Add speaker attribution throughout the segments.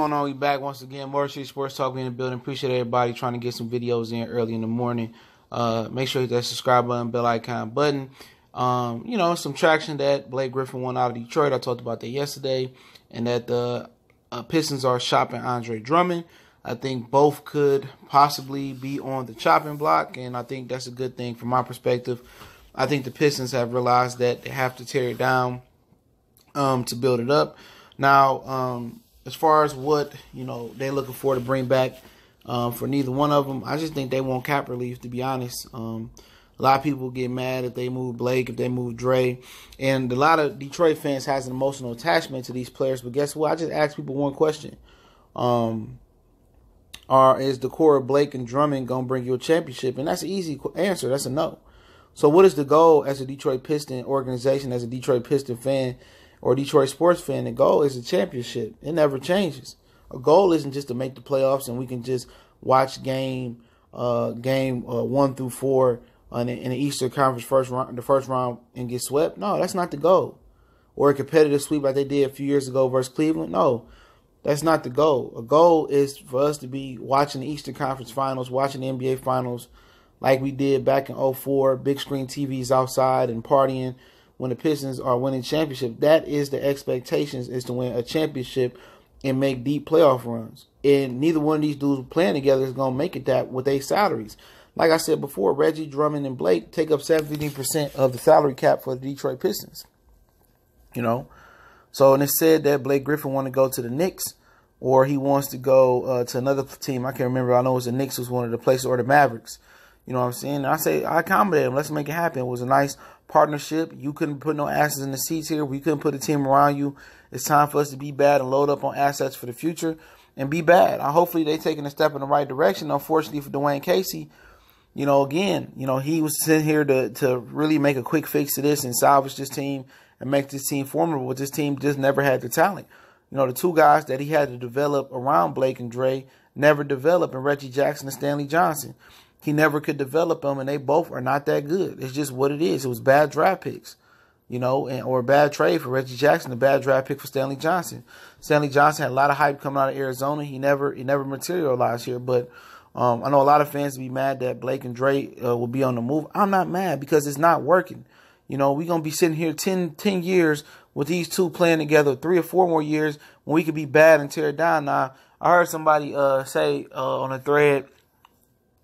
Speaker 1: going on? We back once again. More Street Sports Talk in the building. Appreciate everybody trying to get some videos in early in the morning. Make sure you hit that subscribe button, bell icon button. Some traction that Blake Griffin won out of Detroit. I talked about that yesterday. And that the Pistons are shopping Andre Drummond. I think both could possibly be on the chopping block. And I think that's a good thing from my perspective. I think the Pistons have realized that they have to tear it down to build it up. Now, as far as what, they're looking for to bring back for neither one of them, I just think they want cap relief, to be honest. A lot of people get mad if they move Blake, if they move Dre. And a lot of Detroit fans has an emotional attachment to these players. But guess what? I just asked people one question. Is the core of Blake and Drummond going to bring you a championship? And that's an easy answer. That's a no. So what is the goal as a Detroit Piston organization, as a Detroit Piston fan, or Detroit sports fan? The goal is a championship. It never changes. A goal isn't just to make the playoffs and we can just watch game 1 through 4 in the Eastern Conference the first round and get swept. No, that's not the goal. Or a competitive sweep like they did a few years ago versus Cleveland. No, that's not the goal. A goal is for us to be watching the Eastern Conference Finals, watching the NBA Finals like we did back in 2004, big screen TVs outside and partying when the Pistons are winning championship. That is the expectations, is to win a championship and make deep playoff runs. And neither one of these dudes playing together is going to make it that with their salaries. Like I said before, Reggie, Drummond, and Blake take up 17% of the salary cap for the Detroit Pistons. So, and it said that Blake Griffin want to go to the Knicks, or he wants to go to another team. I can't remember. I know it was the Knicks was one of the places, or the Mavericks. You know what I'm saying? And I say, I accommodate him. Let's make it happen. It was a nice partnership. You couldn't put no asses in the seats here. We couldn't put a team around you. It's time for us to be bad and load up on assets for the future and be bad. Hopefully they taking a step in the right direction. Unfortunately for Dwayne Casey, he was sitting here to really make a quick fix to this and salvage this team and make this team formidable. But this team just never had the talent. The two guys that he had to develop around Blake and Dre never developed, in Reggie Jackson and Stanley Johnson. He never could develop them, and they both are not that good. It's just what it is. It was bad draft picks, or a bad trade for Reggie Jackson, a bad draft pick for Stanley Johnson. Stanley Johnson had a lot of hype coming out of Arizona. He never materialized here. But I know a lot of fans will be mad that Blake and Dre will be on the move. I'm not mad because it's not working. We're going to be sitting here 10 years with these two playing together, 3 or 4 more years when we could be bad and tear it down. Now, I heard somebody say on a thread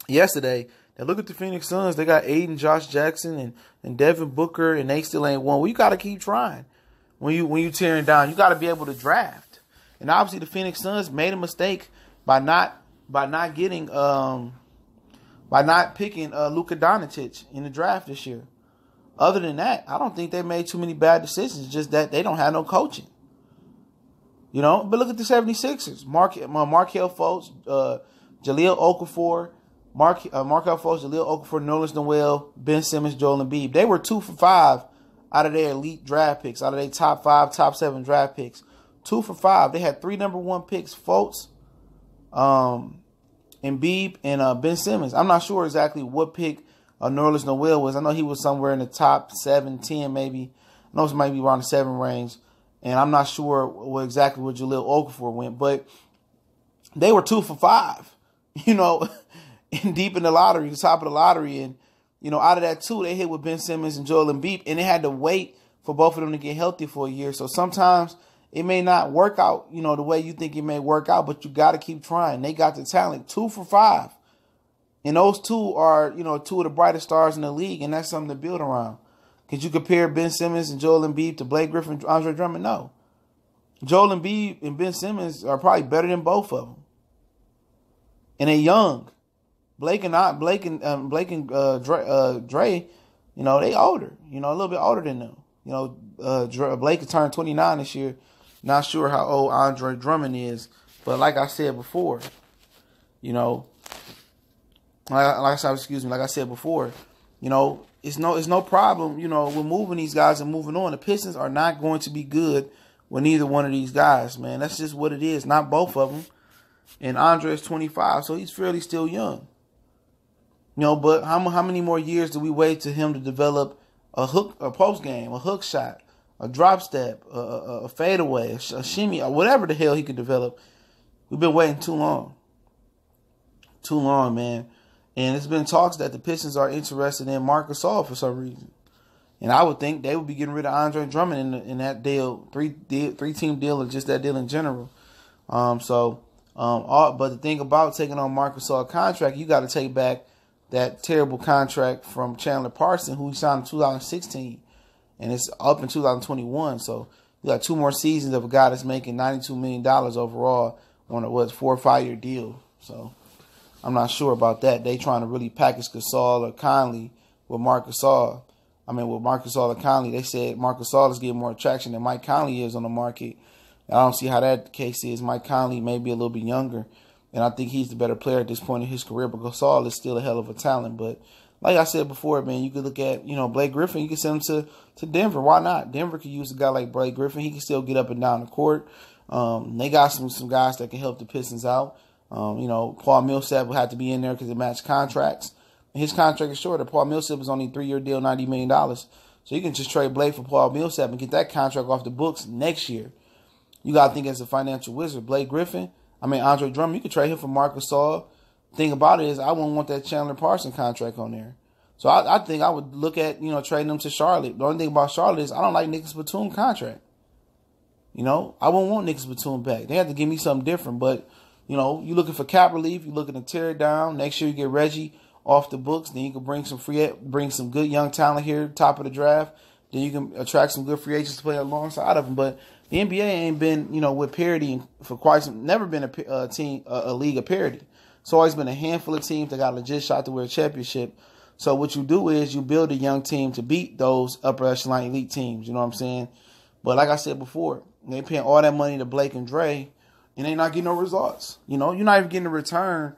Speaker 1: yesterday that look at the Phoenix Suns. They got Aiden, Josh Jackson, and Devin Booker, and they still ain't won. Well, you got to keep trying. When you tearing down, you got to be able to draft. And obviously, the Phoenix Suns made a mistake by not picking Luka Doncic in the draft this year. Other than that, I don't think they made too many bad decisions. Just that they don't have no coaching. But look at the 76ers. Markelle Fultz, Jahlil Okafor, Markelle Fultz, Jahlil Okafor, Nerlens Noel, Ben Simmons, Joel Embiid. They were 2 for 5 out of their elite draft picks, out of their top 5, top 7 draft picks. 2 for 5. They had 3 number 1 picks, Fultz, Embiid, and Ben Simmons. I'm not sure exactly what pick Nerlens Noel was. I know he was somewhere in the top 7, 10 maybe. I know it might be around the 7 range. And I'm not sure exactly where Jahlil Okafor went. But they were 2 for 5, and deep in the lottery, the top of the lottery. And, out of that 2, they hit with Ben Simmons and Joel Embiid. And they had to wait for both of them to get healthy for a year. So sometimes it may not work out, the way you think it may work out. But you got to keep trying. They got the talent. 2 for 5. And those 2 are, 2 of the brightest stars in the league. And that's something to build around. Could you compare Ben Simmons and Joel Embiid to Blake Griffin and Andre Drummond? No. Joel Embiid and Ben Simmons are probably better than both of them. And they're young. Blake and Dre, they older. A little bit older than them. Blake turned 29 this year. Not sure how old Andre Drummond is, but like I said before, it's no problem, with moving these guys and moving on. The Pistons are not going to be good with neither one of these guys, man. That's just what it is. Not both of them. And Andre is 25, so he's fairly still young. But how many more years do we wait to him to develop a post game, a hook shot, a drop step, a fadeaway, a shimmy, or whatever the hell he could develop? We've been waiting too long. Too long, man. And it's been talks that the Pistons are interested in Marc Gasol for some reason. And I would think they would be getting rid of Andre Drummond in that deal, three-team deal, or just that deal in general. But the thing about taking on Marc Gasol contract, you got to take back that terrible contract from Chandler Parsons, who he signed in 2016, and it's up in 2021. So you got 2 more seasons of a guy that's making $92 million overall on a 4 or 5 year deal. So I'm not sure about that. They trying to really package Gasol or Conley with Marc Gasol. With Marc Gasol or Conley, they said Marc Gasol is getting more attraction than Mike Conley is on the market. I don't see how that case is. Mike Conley may be a little bit younger, and I think he's the better player at this point in his career. But Gasol is still a hell of a talent. But like I said before, man, you could look at, Blake Griffin. You could send him to Denver. Why not? Denver could use a guy like Blake Griffin. He can still get up and down the court. They got some guys that can help the Pistons out. Paul Millsap will have to be in there because they match contracts. And his contract is shorter. Paul Millsap is only a 3-year deal, $90 million. So you can just trade Blake for Paul Millsap and get that contract off the books next year. You got to think as a financial wizard. Blake Griffin, Andre Drummond, you could trade him for Marc Gasol. Thing about it is I wouldn't want that Chandler Parsons contract on there. So I think I would look at, trading them to Charlotte. The only thing about Charlotte is I don't like Nicholas Batum contract. I wouldn't want Nicholas Batum back. They have to give me something different. But, you're looking for cap relief. You're looking to tear it down. Next year you get Reggie off the books. Then you can bring some good young talent here, top of the draft. Then you can attract some good free agents to play alongside of them. But the NBA ain't been, with parity for never been a league of parity. It's always been a handful of teams that got a legit shot to win a championship. So what you do is you build a young team to beat those upper echelon elite teams. You know what I'm saying? But like I said before, they paying all that money to Blake and Dre, and they not getting no results. You're not even getting a return.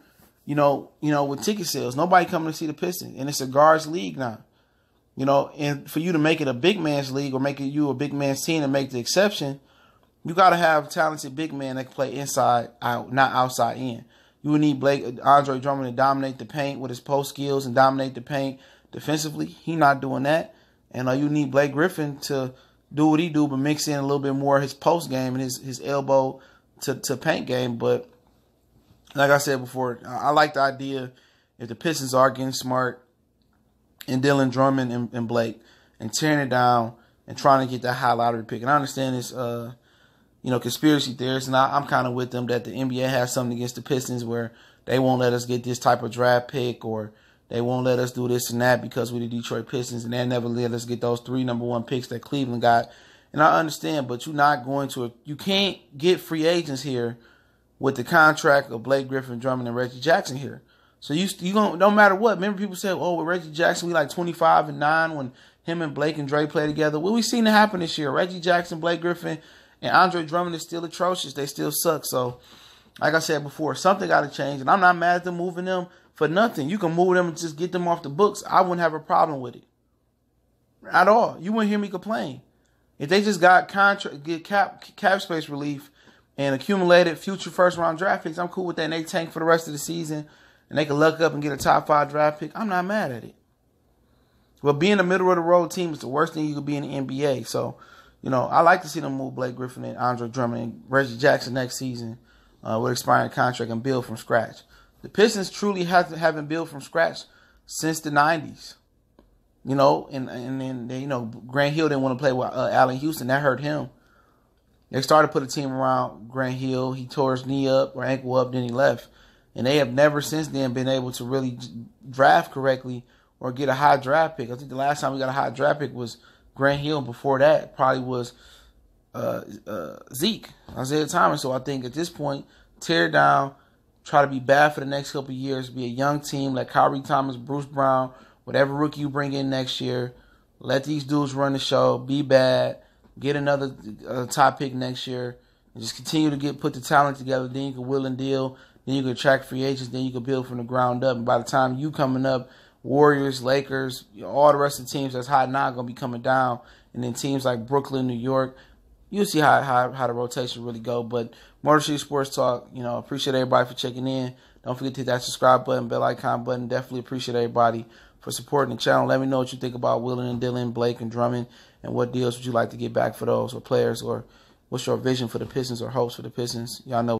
Speaker 1: With ticket sales, nobody coming to see the Pistons, and it's a guards league now. And for you to make it a big man's league or make it you a big man's team and make the exception, you got to have talented big men that can play inside out, not outside in. You would need Andre Drummond to dominate the paint with his post skills and dominate the paint defensively. He not doing that. And you need Blake Griffin to do what he do, but mix in a little bit more of his post game and his elbow to paint game. But like I said before, I like the idea if the Pistons are getting smart and Dylan Drummond and Blake and tearing it down and trying to get that high lottery pick. And I understand this, conspiracy theorists, and I'm kind of with them that the NBA has something against the Pistons where they won't let us get this type of draft pick or they won't let us do this and that because we're the Detroit Pistons, and they never let us get those 3 number 1 picks that Cleveland got. And I understand, but you can't get free agents here with the contract of Blake Griffin, Drummond, and Reggie Jackson here. So you going no matter what. Remember people said, with Reggie Jackson we like 25-9 when him and Blake and Dre play together. Well, we seen it happen this year. Reggie Jackson, Blake Griffin, and Andre Drummond is still atrocious. They still suck. So, like I said before, something got to change. And I'm not mad at them moving them for nothing. You can move them and just get them off the books. I wouldn't have a problem with it at all. You wouldn't hear me complain. If they just got cap space relief and accumulated future first-round draft picks, I'm cool with that. And they tank for the rest of the season and they can luck up and get a top 5 draft pick, I'm not mad at it. But being a middle-of-the-road team is the worst thing you could be in the NBA. So, I like to see them move Blake Griffin and Andre Drummond and Reggie Jackson next season with expiring contract and build from scratch. The Pistons truly haven't built from scratch since the 90s. And then, Grant Hill didn't want to play with Allen Houston. That hurt him. They started to put a team around Grant Hill. He tore his knee up or ankle up, then he left. And they have never since then been able to really draft correctly or get a high draft pick. I think the last time we got a high draft pick was Grant Hill. Before that probably was Zeke, Isaiah Thomas. So I think at this point, tear down, try to be bad for the next couple of years, be a young team like Kyrie Thomas, Bruce Brown, whatever rookie you bring in next year. Let these dudes run the show, be bad, get another top pick next year, and just continue to put the talent together. Then you can will and deal. Then you can attract free agents. Then you can build from the ground up. And by the time you coming up, Warriors, Lakers, all the rest of the teams that's hot now going to be coming down. And then teams like Brooklyn, New York, you'll see how the rotation really go. But Motor City Sports Talk, appreciate everybody for checking in. Don't forget to hit that subscribe button, bell icon button. Definitely appreciate everybody for supporting the channel. Let me know what you think about Willen and Dylan, Blake and Drummond, and what deals would you like to get back for those or players, or what's your vision for the Pistons or hopes for the Pistons. Y'all know.